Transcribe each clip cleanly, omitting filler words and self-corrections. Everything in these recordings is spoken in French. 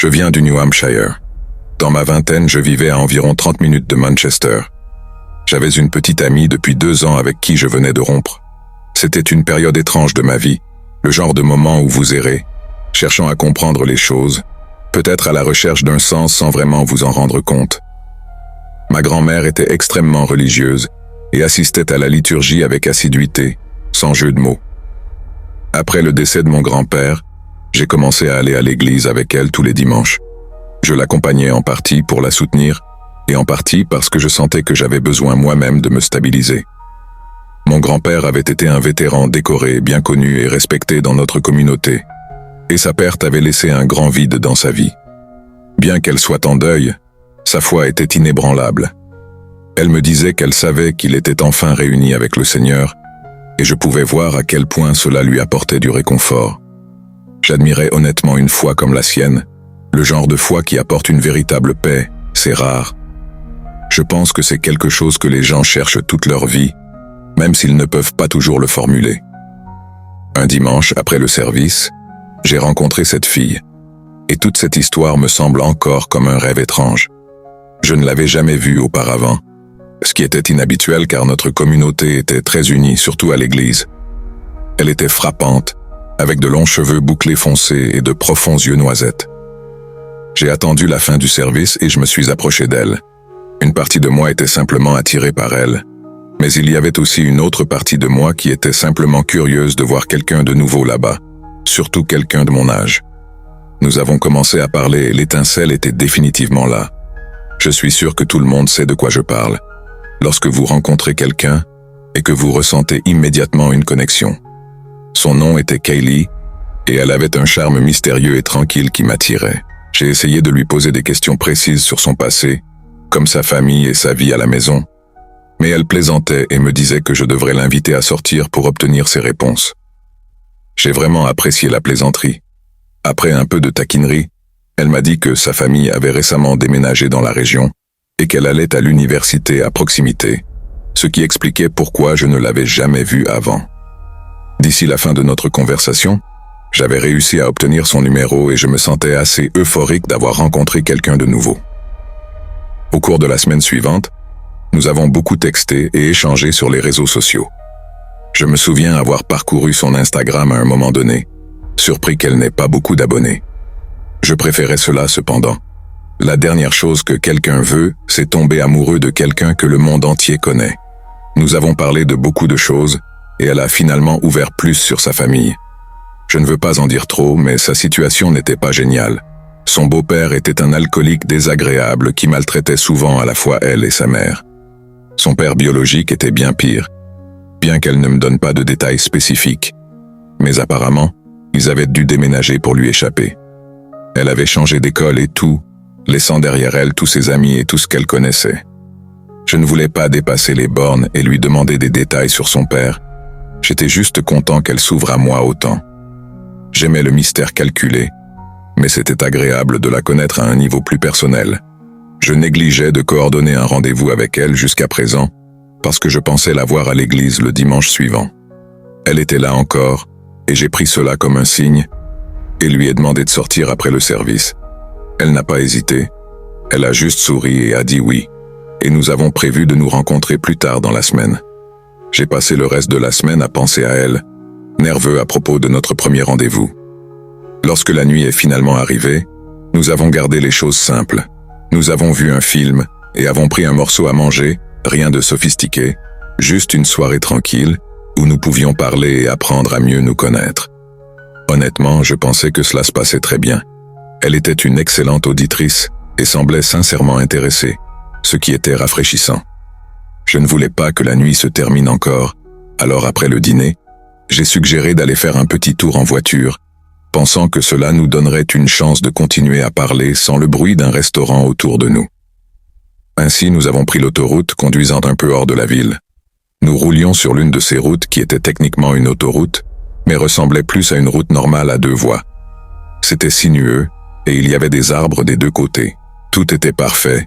Je viens du New Hampshire. Dans ma vingtaine, je vivais à environ 30 minutes de Manchester. J'avais une petite amie depuis 2 ans avec qui je venais de rompre. C'était une période étrange de ma vie, le genre de moment où vous errez, cherchant à comprendre les choses, peut-être à la recherche d'un sens sans vraiment vous en rendre compte. Ma grand-mère était extrêmement religieuse et assistait à la liturgie avec assiduité, sans jeu de mots. Après le décès de mon grand-père, j'ai commencé à aller à l'église avec elle tous les dimanches. Je l'accompagnais en partie pour la soutenir et en partie parce que je sentais que j'avais besoin moi-même de me stabiliser. Mon grand-père avait été un vétéran décoré, bien connu et respecté dans notre communauté, et sa perte avait laissé un grand vide dans sa vie. Bien qu'elle soit en deuil, sa foi était inébranlable. Elle me disait qu'elle savait qu'il était enfin réuni avec le Seigneur, et je pouvais voir à quel point cela lui apportait du réconfort. J'admirais honnêtement une foi comme la sienne, le genre de foi qui apporte une véritable paix, c'est rare. Je pense que c'est quelque chose que les gens cherchent toute leur vie, même s'ils ne peuvent pas toujours le formuler. Un dimanche, après le service, j'ai rencontré cette fille, et toute cette histoire me semble encore comme un rêve étrange. Je ne l'avais jamais vue auparavant, ce qui était inhabituel car notre communauté était très unie, surtout à l'église. Elle était frappante, avec de longs cheveux bouclés foncés et de profonds yeux noisettes. J'ai attendu la fin du service et je me suis approché d'elle. Une partie de moi était simplement attirée par elle, mais il y avait aussi une autre partie de moi qui était simplement curieuse de voir quelqu'un de nouveau là-bas, surtout quelqu'un de mon âge. Nous avons commencé à parler et l'étincelle était définitivement là. Je suis sûr que tout le monde sait de quoi je parle. Lorsque vous rencontrez quelqu'un et que vous ressentez immédiatement une connexion. Son nom était Kaylee et elle avait un charme mystérieux et tranquille qui m'attirait. J'ai essayé de lui poser des questions précises sur son passé, comme sa famille et sa vie à la maison, mais elle plaisantait et me disait que je devrais l'inviter à sortir pour obtenir ses réponses. J'ai vraiment apprécié la plaisanterie. Après un peu de taquinerie, elle m'a dit que sa famille avait récemment déménagé dans la région et qu'elle allait à l'université à proximité, ce qui expliquait pourquoi je ne l'avais jamais vue avant. D'ici la fin de notre conversation, j'avais réussi à obtenir son numéro et je me sentais assez euphorique d'avoir rencontré quelqu'un de nouveau. Au cours de la semaine suivante, nous avons beaucoup texté et échangé sur les réseaux sociaux. Je me souviens avoir parcouru son Instagram à un moment donné, surpris qu'elle n'ait pas beaucoup d'abonnés. Je préférais cela cependant. La dernière chose que quelqu'un veut, c'est tomber amoureux de quelqu'un que le monde entier connaît. Nous avons parlé de beaucoup de choses et elle a finalement ouvert plus sur sa famille. Je ne veux pas en dire trop, mais sa situation n'était pas géniale. Son beau-père était un alcoolique désagréable qui maltraitait souvent à la fois elle et sa mère. Son père biologique était bien pire, bien qu'elle ne me donne pas de détails spécifiques. Mais apparemment, ils avaient dû déménager pour lui échapper. Elle avait changé d'école et tout, laissant derrière elle tous ses amis et tout ce qu'elle connaissait. Je ne voulais pas dépasser les bornes et lui demander des détails sur son père. J'étais juste content qu'elle s'ouvre à moi autant. J'aimais le mystère calculé, mais c'était agréable de la connaître à un niveau plus personnel. Je négligeais de coordonner un rendez-vous avec elle jusqu'à présent, parce que je pensais la voir à l'église le dimanche suivant. Elle était là encore, et j'ai pris cela comme un signe, et lui ai demandé de sortir après le service. Elle n'a pas hésité, elle a juste souri et a dit oui, et nous avons prévu de nous rencontrer plus tard dans la semaine. J'ai passé le reste de la semaine à penser à elle, nerveux à propos de notre premier rendez-vous. Lorsque la nuit est finalement arrivée, nous avons gardé les choses simples. Nous avons vu un film et avons pris un morceau à manger, rien de sophistiqué, juste une soirée tranquille où nous pouvions parler et apprendre à mieux nous connaître. Honnêtement, je pensais que cela se passait très bien. Elle était une excellente auditrice et semblait sincèrement intéressée, ce qui était rafraîchissant. Je ne voulais pas que la nuit se termine encore, alors après le dîner, j'ai suggéré d'aller faire un petit tour en voiture, pensant que cela nous donnerait une chance de continuer à parler sans le bruit d'un restaurant autour de nous. Ainsi, nous avons pris l'autoroute conduisant un peu hors de la ville. Nous roulions sur l'une de ces routes qui était techniquement une autoroute, mais ressemblait plus à une route normale à 2 voies. C'était sinueux, et il y avait des arbres des 2 côtés. Tout était parfait.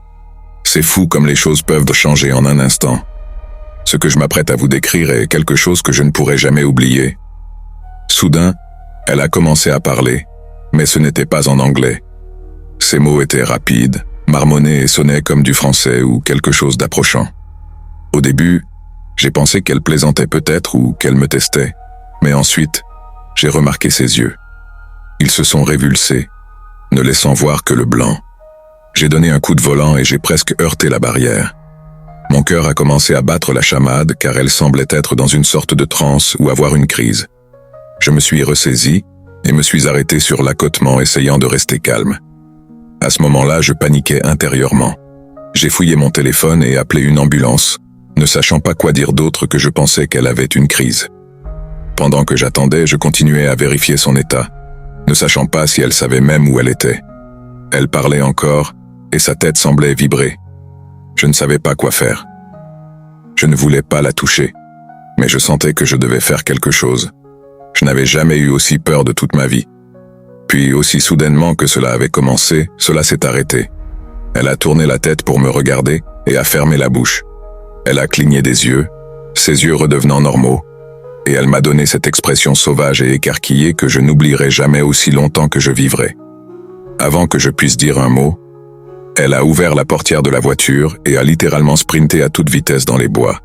C'est fou comme les choses peuvent changer en un instant. Ce que je m'apprête à vous décrire est quelque chose que je ne pourrai jamais oublier. Soudain, elle a commencé à parler, mais ce n'était pas en anglais. Ces mots étaient rapides, marmonnés et sonnaient comme du français ou quelque chose d'approchant. Au début, j'ai pensé qu'elle plaisantait peut-être ou qu'elle me testait, mais ensuite, j'ai remarqué ses yeux. Ils se sont révulsés, ne laissant voir que le blanc. J'ai donné un coup de volant et j'ai presque heurté la barrière. Mon cœur a commencé à battre la chamade car elle semblait être dans une sorte de transe ou avoir une crise. Je me suis ressaisi et me suis arrêté sur l'accotement essayant de rester calme. À ce moment-là, je paniquais intérieurement. J'ai fouillé mon téléphone et appelé une ambulance, ne sachant pas quoi dire d'autre que je pensais qu'elle avait une crise. Pendant que j'attendais, je continuais à vérifier son état, ne sachant pas si elle savait même où elle était. Elle parlait encore et sa tête semblait vibrer. Je ne savais pas quoi faire. Je ne voulais pas la toucher, mais je sentais que je devais faire quelque chose. Je n'avais jamais eu aussi peur de toute ma vie. Puis, aussi soudainement que cela avait commencé, cela s'est arrêté. Elle a tourné la tête pour me regarder et a fermé la bouche. Elle a cligné des yeux, ses yeux redevenant normaux, et elle m'a donné cette expression sauvage et écarquillée que je n'oublierai jamais aussi longtemps que je vivrai. Avant que je puisse dire un mot, elle a ouvert la portière de la voiture et a littéralement sprinté à toute vitesse dans les bois.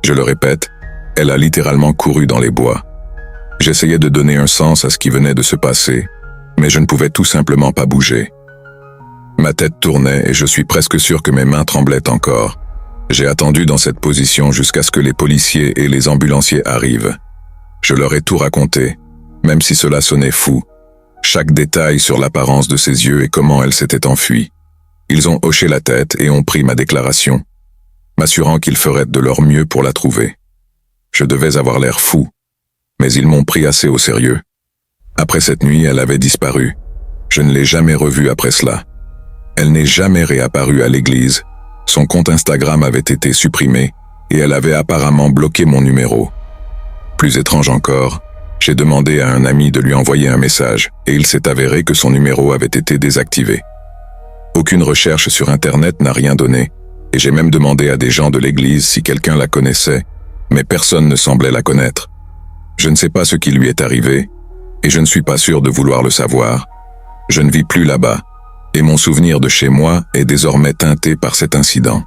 Je le répète, elle a littéralement couru dans les bois. J'essayais de donner un sens à ce qui venait de se passer, mais je ne pouvais tout simplement pas bouger. Ma tête tournait et je suis presque sûr que mes mains tremblaient encore. J'ai attendu dans cette position jusqu'à ce que les policiers et les ambulanciers arrivent. Je leur ai tout raconté, même si cela sonnait fou. Chaque détail sur l'apparence de ses yeux et comment elle s'était enfuie. Ils ont hoché la tête et ont pris ma déclaration, m'assurant qu'ils feraient de leur mieux pour la trouver. Je devais avoir l'air fou, mais ils m'ont pris assez au sérieux. Après cette nuit, elle avait disparu. Je ne l'ai jamais revue après cela. Elle n'est jamais réapparue à l'église. Son compte Instagram avait été supprimé et elle avait apparemment bloqué mon numéro. Plus étrange encore, j'ai demandé à un ami de lui envoyer un message et il s'est avéré que son numéro avait été désactivé. Aucune recherche sur Internet n'a rien donné et j'ai même demandé à des gens de l'église si quelqu'un la connaissait, mais personne ne semblait la connaître. Je ne sais pas ce qui lui est arrivé et je ne suis pas sûr de vouloir le savoir. Je ne vis plus là-bas et mon souvenir de chez moi est désormais teinté par cet incident.